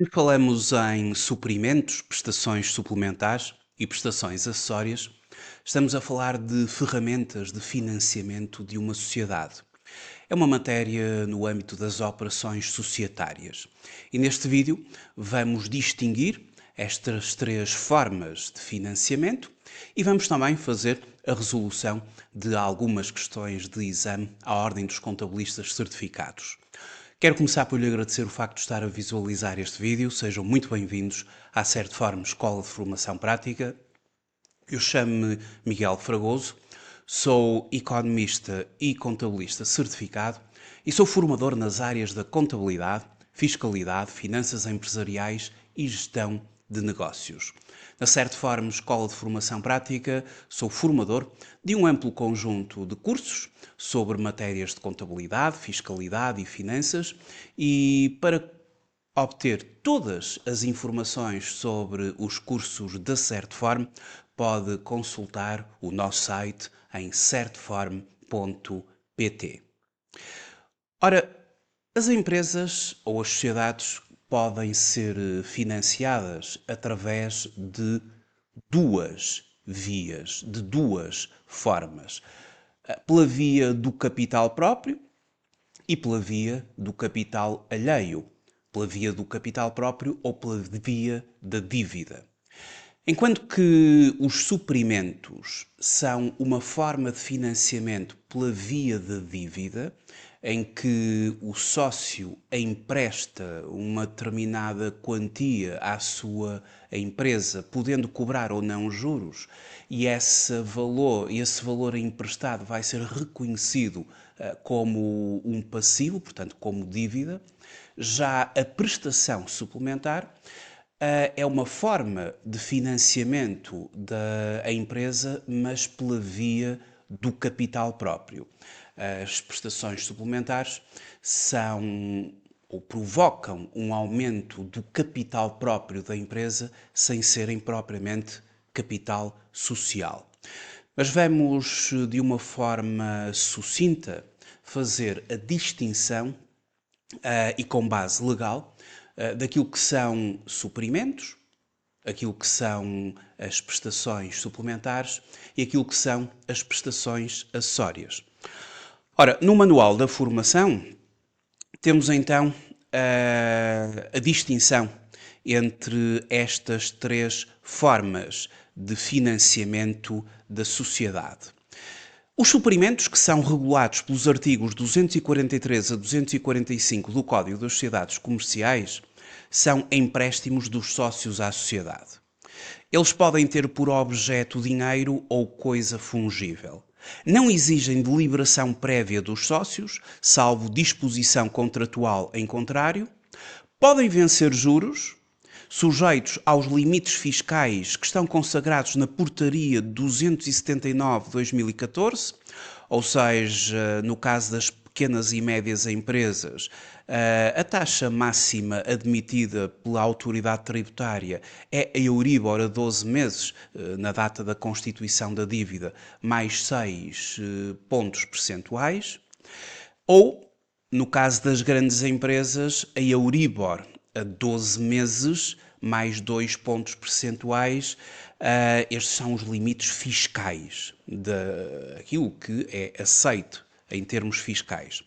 Quando falamos em suprimentos, prestações suplementares e prestações acessórias, estamos a falar de ferramentas de financiamento de uma sociedade. É uma matéria no âmbito das operações societárias. E neste vídeo vamos distinguir estas três formas de financiamento e vamos também fazer a resolução de algumas questões de exame à ordem dos contabilistas certificados. Quero começar por lhe agradecer o facto de estar a visualizar este vídeo. Sejam muito bem-vindos à Certform Escola de Formação Prática. Eu chamo-me Miguel Fragoso, sou economista e contabilista certificado e sou formador nas áreas da contabilidade, fiscalidade, finanças empresariais e gestão de negócios. Na Certform Escola de Formação Prática, sou formador de um amplo conjunto de cursos sobre matérias de contabilidade, fiscalidade e finanças e para obter todas as informações sobre os cursos da Certform, pode consultar o nosso site em certform.pt. Ora, as empresas ou as sociedades podem ser financiadas através de duas vias, de duas formas. Pela via do capital próprio e pela via do capital alheio. Pela via do capital próprio ou pela via da dívida. Enquanto que os suprimentos são uma forma de financiamento pela via da dívida, em que o sócio empresta uma determinada quantia à sua empresa, podendo cobrar ou não juros, e esse valor emprestado vai ser reconhecido como um passivo, portanto, como dívida. Já a prestação suplementar é uma forma de financiamento da empresa, mas pela via do capital próprio. As prestações suplementares são ou provocam um aumento do capital próprio da empresa sem serem propriamente capital social. Mas vamos, de uma forma sucinta, fazer a distinção e com base legal daquilo que são suprimentos, aquilo que são as prestações suplementares e aquilo que são as prestações acessórias. Ora, no manual da formação temos então a distinção entre estas três formas de financiamento da sociedade. Os suprimentos, que são regulados pelos artigos 243 a 245 do Código das Sociedades Comerciais, são empréstimos dos sócios à sociedade. Eles podem ter por objeto dinheiro ou coisa fungível. Não exigem deliberação prévia dos sócios, salvo disposição contratual em contrário. Podem vencer juros, sujeitos aos limites fiscais que estão consagrados na Portaria 279/2014, ou seja, no caso das pequenas e médias empresas, a taxa máxima admitida pela autoridade tributária é a Euribor a 12 meses, na data da constituição da dívida, mais 6 pontos percentuais, ou, no caso das grandes empresas, a Euribor a 12 meses, mais 2 pontos percentuais. Estes são os limites fiscais daquilo que é aceito em termos fiscais.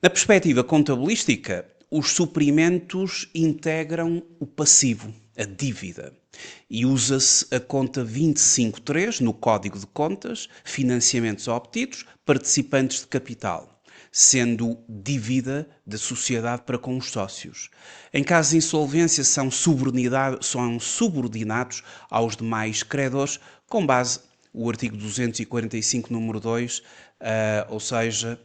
Na perspectiva contabilística, os suprimentos integram o passivo, a dívida. E usa-se a conta 25.3 no Código de Contas, financiamentos obtidos, participantes de capital, sendo dívida da sociedade para com os sócios. Em caso de insolvência, são subordinados aos demais credores, com base no artigo 245, número 2, ou seja,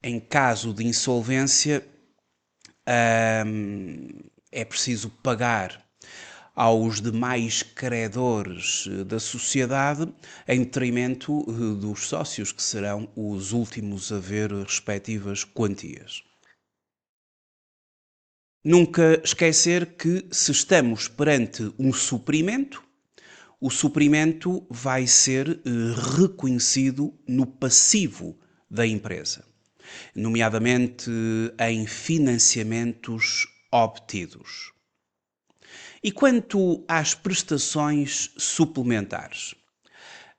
em caso de insolvência, é preciso pagar aos demais credores da sociedade em detrimento dos sócios, que serão os últimos a ver respectivas quantias. Nunca esquecer que, se estamos perante um suprimento, o suprimento vai ser reconhecido no passivo da empresa. nomeadamente em financiamentos obtidos. E quanto às prestações suplementares?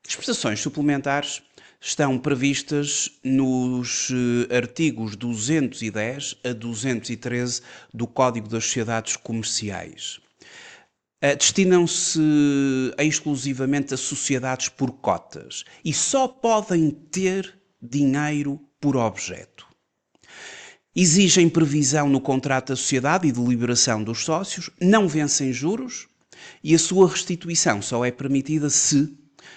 As prestações suplementares estão previstas nos artigos 210 a 213 do Código das Sociedades Comerciais. Destinam-se exclusivamente a sociedades por cotas e só podem ter dinheiro por objeto. Exigem previsão no contrato da sociedade e deliberação dos sócios, não vencem juros e a sua restituição só é permitida se,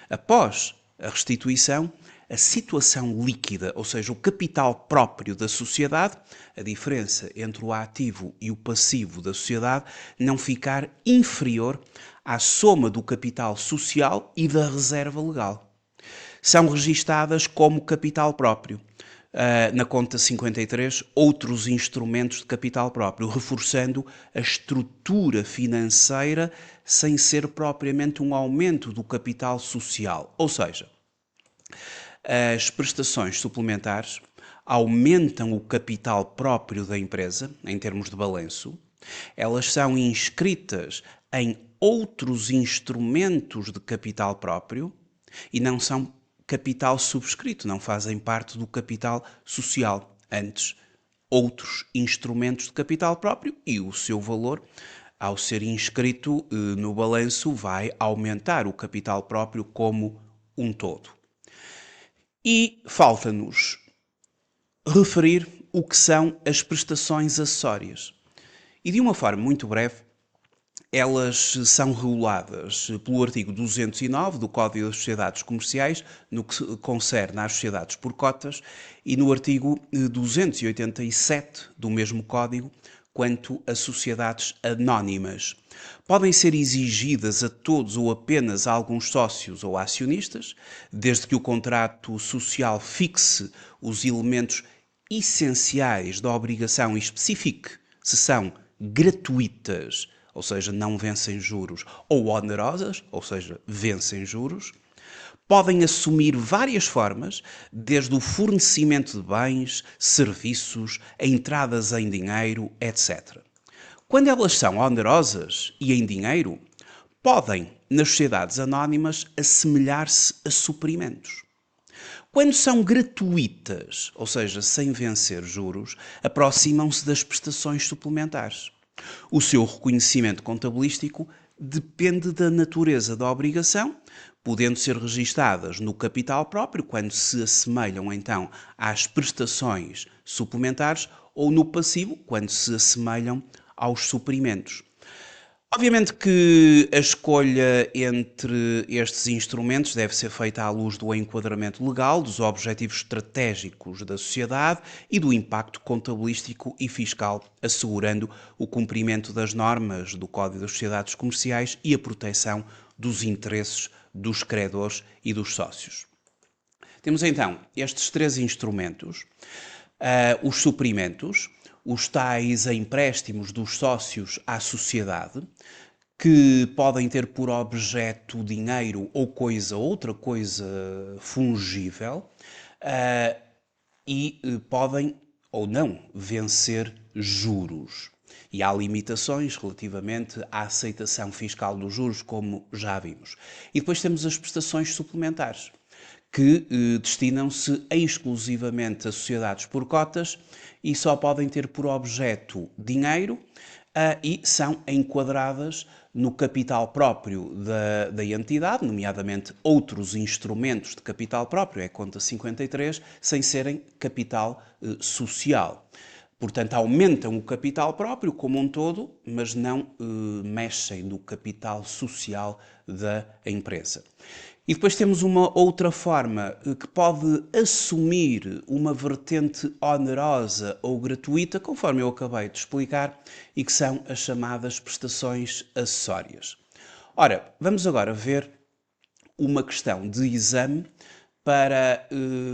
após a restituição, a situação líquida, ou seja, o capital próprio da sociedade, a diferença entre o ativo e o passivo da sociedade, não ficar inferior à soma do capital social e da reserva legal. São registadas como capital próprio. Na conta 53, outros instrumentos de capital próprio, reforçando a estrutura financeira sem ser propriamente um aumento do capital social. Ou seja, as prestações suplementares aumentam o capital próprio da empresa, em termos de balanço. Elas são inscritas em outros instrumentos de capital próprio e não são capital subscrito, não fazem parte do capital social. Antes, outros instrumentos de capital próprio e o seu valor, ao ser inscrito no balanço, vai aumentar o capital próprio como um todo. E falta-nos referir o que são as prestações acessórias. E de uma forma muito breve, elas são reguladas pelo artigo 209 do Código das Sociedades Comerciais, no que concerne às sociedades por cotas, e no artigo 287 do mesmo Código, quanto a sociedades anónimas. Podem ser exigidas a todos ou apenas a alguns sócios ou acionistas, desde que o contrato social fixe os elementos essenciais da obrigação e especifique se são gratuitas, ou seja, não vencem juros, ou onerosas, ou seja, vencem juros. Podem assumir várias formas, desde o fornecimento de bens, serviços, entradas em dinheiro, etc. Quando elas são onerosas e em dinheiro, podem, nas sociedades anónimas, assemelhar-se a suprimentos. Quando são gratuitas, ou seja, sem vencer juros, aproximam-se das prestações suplementares. O seu reconhecimento contabilístico depende da natureza da obrigação, podendo ser registadas no capital próprio, quando se assemelham então às prestações suplementares, ou no passivo, quando se assemelham aos suprimentos. Obviamente que a escolha entre estes instrumentos deve ser feita à luz do enquadramento legal, dos objetivos estratégicos da sociedade e do impacto contabilístico e fiscal, assegurando o cumprimento das normas do Código das Sociedades Comerciais e a proteção dos interesses dos credores e dos sócios. Temos então estes três instrumentos, os suprimentos, os tais empréstimos dos sócios à sociedade, que podem ter por objeto dinheiro ou outra coisa fungível, e podem ou não vencer juros. E há limitações relativamente à aceitação fiscal dos juros, como já vimos. E depois temos as prestações suplementares, que destinam-se exclusivamente a sociedades por cotas e só podem ter por objeto dinheiro e são enquadradas no capital próprio da entidade, nomeadamente outros instrumentos de capital próprio, é a conta 53, sem serem capital social. Portanto, aumentam o capital próprio como um todo, mas não mexem no capital social da empresa. E depois temos uma outra forma que pode assumir uma vertente onerosa ou gratuita, conforme eu acabei de explicar, e que são as chamadas prestações acessórias. Ora, vamos agora ver uma questão de exame para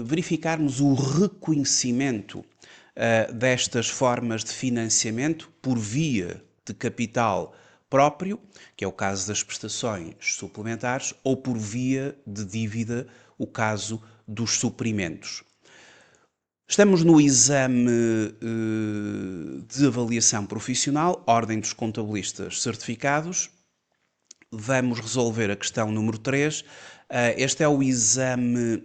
verificarmos o reconhecimento destas formas de financiamento por via de capital próprio, que é o caso das prestações suplementares, ou por via de dívida, o caso dos suprimentos. Estamos no exame de avaliação profissional, Ordem dos Contabilistas Certificados. Vamos resolver a questão número 3. Este é o exame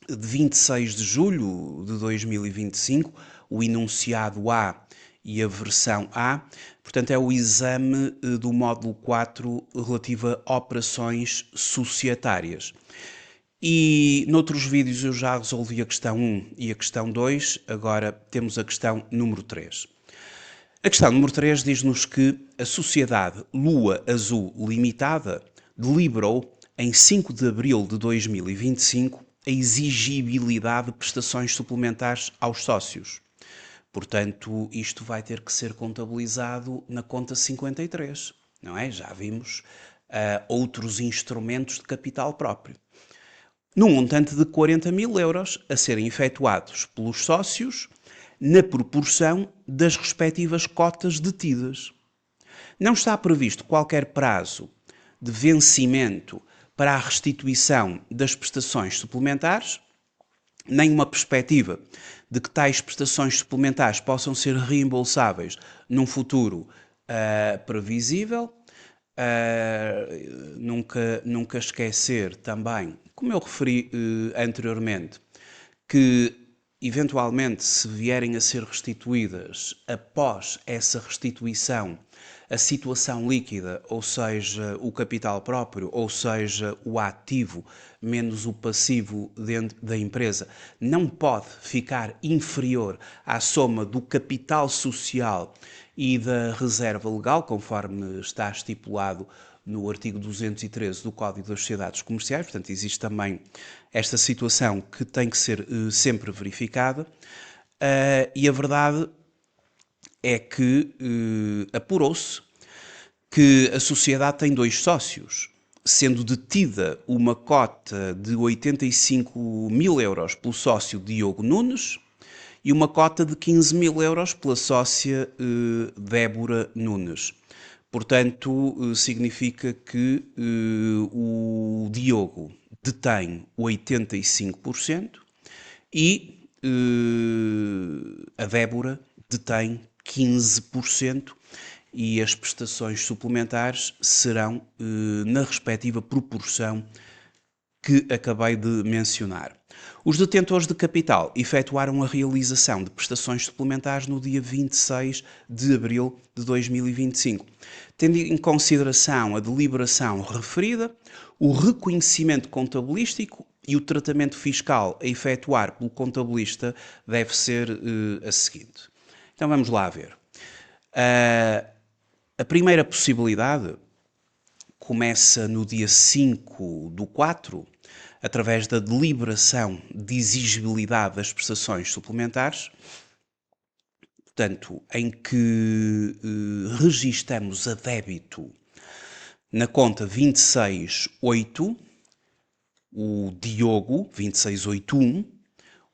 de 26 de julho de 2025, o enunciado A e a versão A. Portanto, é o exame do módulo 4 relativo a operações societárias. E noutros vídeos eu já resolvi a questão 1 e a questão 2, agora temos a questão número 3. A questão número 3 diz-nos que a sociedade Lua Azul Limitada deliberou em 5 de abril de 2025 a exigibilidade de prestações suplementares aos sócios. Portanto, isto vai ter que ser contabilizado na conta 53, não é? Já vimos outros instrumentos de capital próprio. Num montante de 40.000 euros a serem efetuados pelos sócios na proporção das respectivas cotas detidas. Não está previsto qualquer prazo de vencimento para a restituição das prestações suplementares, nem uma perspectiva de que tais prestações suplementares possam ser reembolsáveis num futuro previsível. Nunca esquecer também, como eu referi anteriormente, que eventualmente se vierem a ser restituídas após essa restituição a situação líquida, ou seja, o capital próprio, ou seja, o ativo menos o passivo dentro da empresa, não pode ficar inferior à soma do capital social e da reserva legal, conforme está estipulado no artigo 213 do Código das Sociedades Comerciais. Portanto, existe também esta situação que tem que ser sempre verificada. E a verdade é que apurou-se que a sociedade tem 2 sócios, sendo detida uma cota de 85.000 euros pelo sócio Diogo Nunes e uma cota de 15.000 euros pela sócia Débora Nunes. Portanto, significa que o Diogo detém 85% e a Débora detém 15% e as prestações suplementares serão na respectiva proporção que acabei de mencionar. Os detentores de capital efetuaram a realização de prestações suplementares no dia 26 de abril de 2025. Tendo em consideração a deliberação referida, o reconhecimento contabilístico e o tratamento fiscal a efetuar pelo contabilista deve ser a seguinte. Então vamos lá ver. A primeira possibilidade começa no dia 5/4, através da deliberação de exigibilidade das prestações suplementares, portanto, em que registamos a débito na conta 26.8, o Diogo, 2681,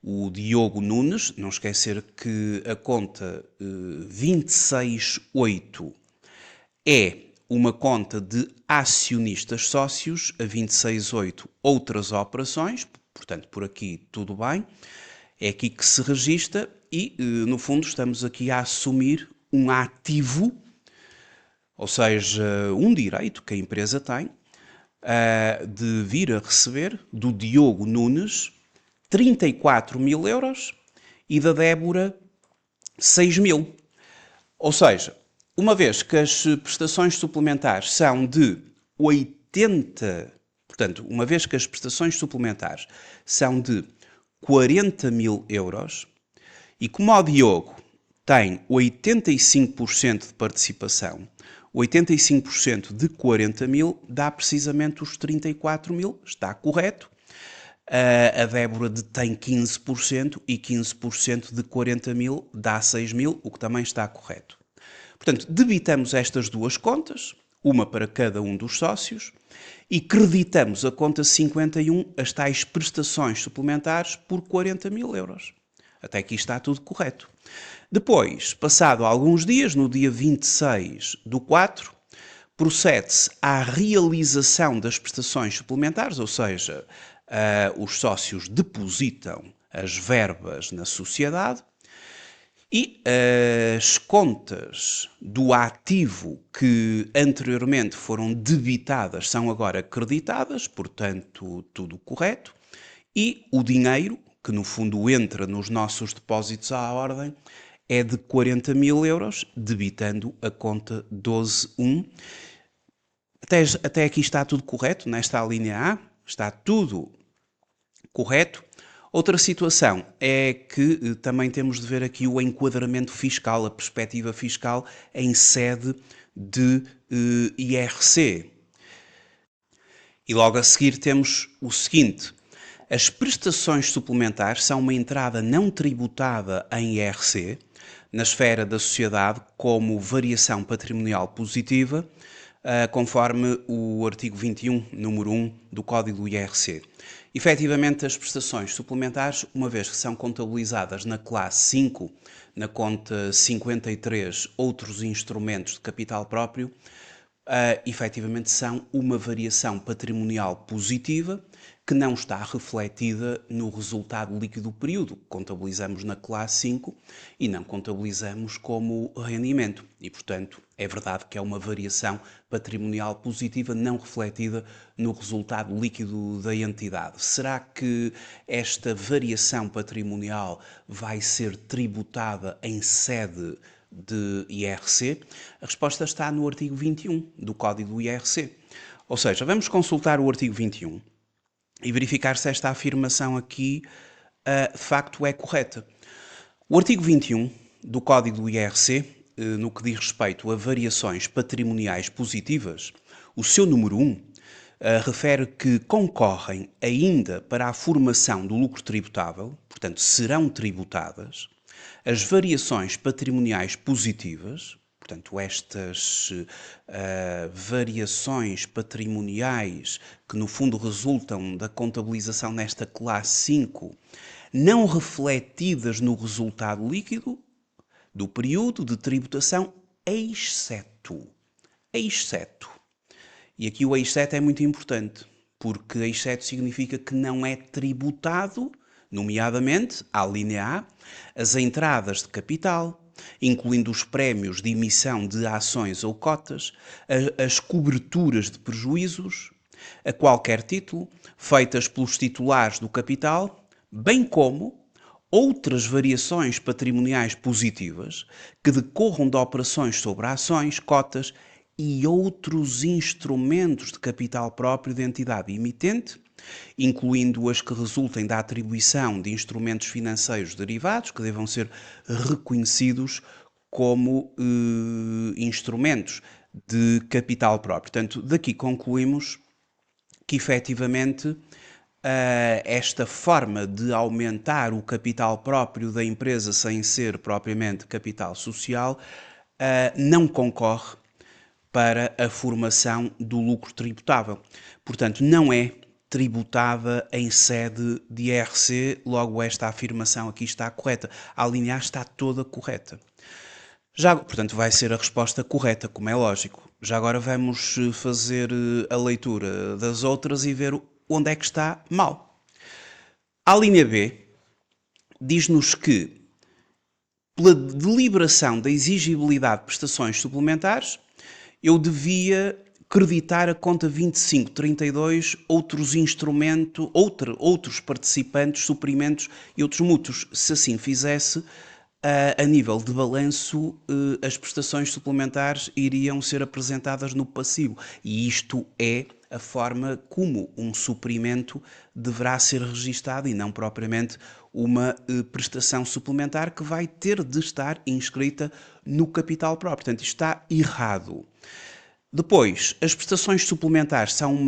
o Diogo Nunes. Não esquecer que a conta 26.8 é uma conta de acionistas sócios, a 26.8 outras operações, portanto por aqui tudo bem, é aqui que se registra e no fundo estamos aqui a assumir um ativo, ou seja, um direito que a empresa tem de vir a receber do Diogo Nunes 34.000 euros e da Débora 6.000. Ou seja, uma vez que as prestações suplementares são de 80, portanto, uma vez que as prestações suplementares são de 40.000 euros e como o Diogo tem 85% de participação, 85% de 40.000 dá precisamente os 34.000, está correto. A Débora detém 15% e 15% de 40.000 dá 6.000, o que também está correto. Portanto, debitamos estas duas contas, uma para cada um dos sócios, e creditamos a conta 51 as tais prestações suplementares por 40.000 euros. Até aqui está tudo correto. Depois, passado alguns dias, no dia 26/4, procede-se à realização das prestações suplementares, ou seja, os sócios depositam as verbas na sociedade, e as contas do ativo que anteriormente foram debitadas são agora creditadas, portanto, tudo correto. E o dinheiro, que no fundo entra nos nossos depósitos à ordem, é de 40.000 euros, debitando a conta 12.1. Até aqui está tudo correto, nesta linha A, está tudo correto. Outra situação é que também temos de ver aqui o enquadramento fiscal, a perspectiva fiscal em sede de IRC. E logo a seguir temos o seguinte: as prestações suplementares são uma entrada não tributada em IRC, na esfera da sociedade, como variação patrimonial positiva, conforme o artigo 21, número 1 do Código do IRC. Efetivamente, as prestações suplementares, uma vez que são contabilizadas na classe 5, na conta 53, outros instrumentos de capital próprio, efetivamente são uma variação patrimonial positiva que não está refletida no resultado líquido do período. Contabilizamos na classe 5 e não contabilizamos como rendimento. E, portanto, é verdade que é uma variação patrimonial positiva não refletida no resultado líquido da entidade. Será que esta variação patrimonial vai ser tributada em sede de IRC? A resposta está no artigo 21 do Código do IRC. Ou seja, vamos consultar o artigo 21 e verificar se esta afirmação aqui de facto é correta. O artigo 21 do Código do IRC, no que diz respeito a variações patrimoniais positivas, o seu número 1 refere que concorrem ainda para a formação do lucro tributável, portanto serão tributadas, as variações patrimoniais positivas. Portanto, estas variações patrimoniais que no fundo resultam da contabilização nesta classe 5, não refletidas no resultado líquido do período de tributação, exceto. E aqui o exceto é muito importante, porque exceto significa que não é tributado, nomeadamente, à linha A, as entradas de capital, incluindo os prémios de emissão de ações ou cotas, as coberturas de prejuízos, a qualquer título, feitas pelos titulares do capital, bem como outras variações patrimoniais positivas que decorram de operações sobre ações, cotas e outros instrumentos de capital próprio da entidade emitente, incluindo as que resultem da atribuição de instrumentos financeiros derivados que devam ser reconhecidos como instrumentos de capital próprio. Portanto, daqui concluímos que efetivamente esta forma de aumentar o capital próprio da empresa sem ser propriamente capital social não concorre para a formação do lucro tributável. Portanto, não é tributada em sede de IRC, logo esta afirmação aqui está correta. A linha A está toda correta. Portanto, vai ser a resposta correta, como é lógico. Já agora vamos fazer a leitura das outras e ver onde é que está mal. A linha B diz-nos que, pela deliberação da exigibilidade de prestações suplementares, eu devia creditar a conta 2532 outros instrumentos, outros participantes, suprimentos e outros mútuos. Se assim fizesse, a nível de balanço, as prestações suplementares iriam ser apresentadas no passivo. E isto é a forma como um suprimento deverá ser registado e não propriamente uma prestação suplementar que vai ter de estar inscrita no capital próprio. Portanto, isto está errado. Depois, as prestações suplementares são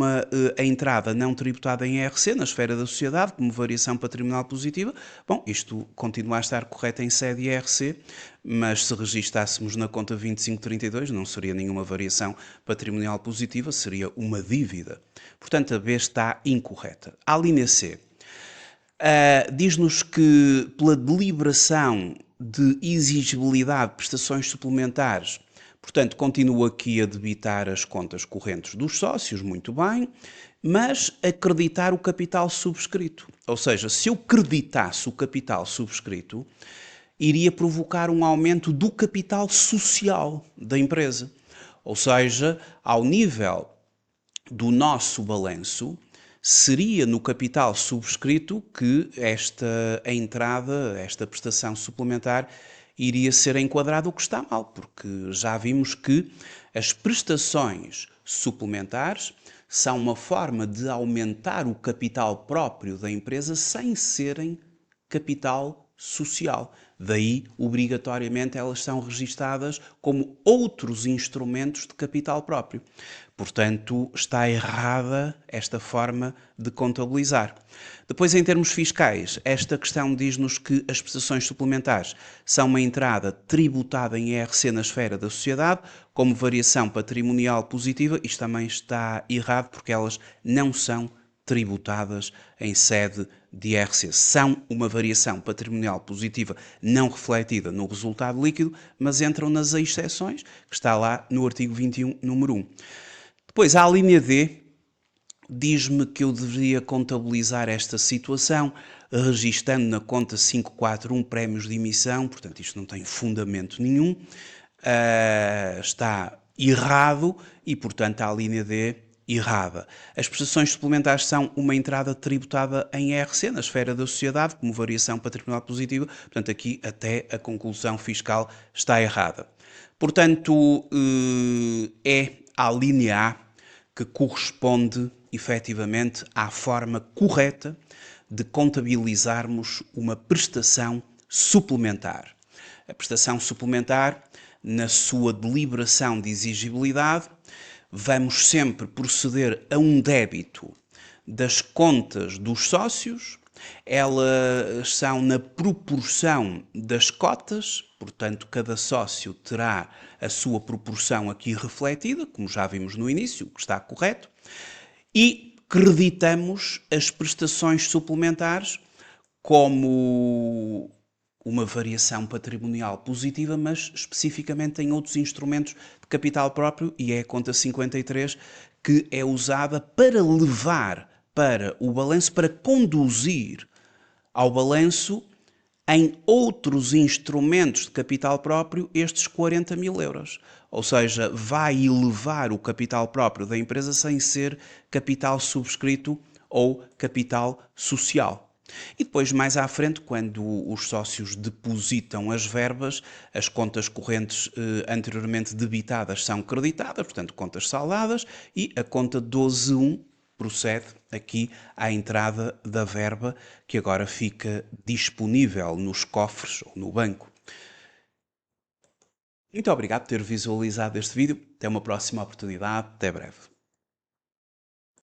a entrada não tributada em IRC, na esfera da sociedade, como variação patrimonial positiva. Bom, isto continua a estar correto em sede IRC, mas se registássemos na conta 2532 não seria nenhuma variação patrimonial positiva, seria uma dívida. Portanto, a B está incorreta. A linha C diz-nos que, pela deliberação de exigibilidade de prestações suplementares, Portanto, continuo aqui a debitar as contas correntes dos sócios, muito bem, mas a creditar o capital subscrito. Ou seja, se eu creditasse o capital subscrito, iria provocar um aumento do capital social da empresa. Ou seja, ao nível do nosso balanço, seria no capital subscrito que a entrada, esta prestação suplementar, iria ser enquadrada, o que está mal, porque já vimos que as prestações suplementares são uma forma de aumentar o capital próprio da empresa sem serem capital social. Daí, obrigatoriamente, elas são registadas como outros instrumentos de capital próprio. Portanto, está errada esta forma de contabilizar. Depois, em termos fiscais, esta questão diz-nos que as prestações suplementares são uma entrada tributada em IRC na esfera da sociedade, como variação patrimonial positiva. Isto também está errado porque elas não são tributadas em sede de IRC. São uma variação patrimonial positiva não refletida no resultado líquido, mas entram nas exceções, que está lá no artigo 21, número 1. Depois, a linha D diz-me que eu deveria contabilizar esta situação registando na conta 541 prémios de emissão, portanto isto não tem fundamento nenhum, está errado e, portanto, a linha D errada. As prestações suplementares são uma entrada tributada em IRC, na esfera da sociedade, como variação patrimonial positiva, portanto aqui até a conclusão fiscal está errada. Portanto, é a linha A que corresponde efetivamente à forma correta de contabilizarmos uma prestação suplementar. A prestação suplementar, na sua deliberação de exigibilidade, vamos sempre proceder a um débito das contas dos sócios. Elas são na proporção das cotas, portanto, cada sócio terá a sua proporção aqui refletida, como já vimos no início, o que está correto, e creditamos as prestações suplementares como uma variação patrimonial positiva, mas especificamente em outros instrumentos de capital próprio, e é a conta 53 que é usada para levar para o balanço, para conduzir ao balanço em outros instrumentos de capital próprio estes 40 mil euros. Ou seja, vai elevar o capital próprio da empresa sem ser capital subscrito ou capital social. E depois, mais à frente, quando os sócios depositam as verbas, as contas correntes anteriormente debitadas são creditadas, portanto, contas saldadas, e a conta 12.1 procede aqui à entrada da verba que agora fica disponível nos cofres ou no banco. Muito obrigado por ter visualizado este vídeo. Até uma próxima oportunidade. Até breve.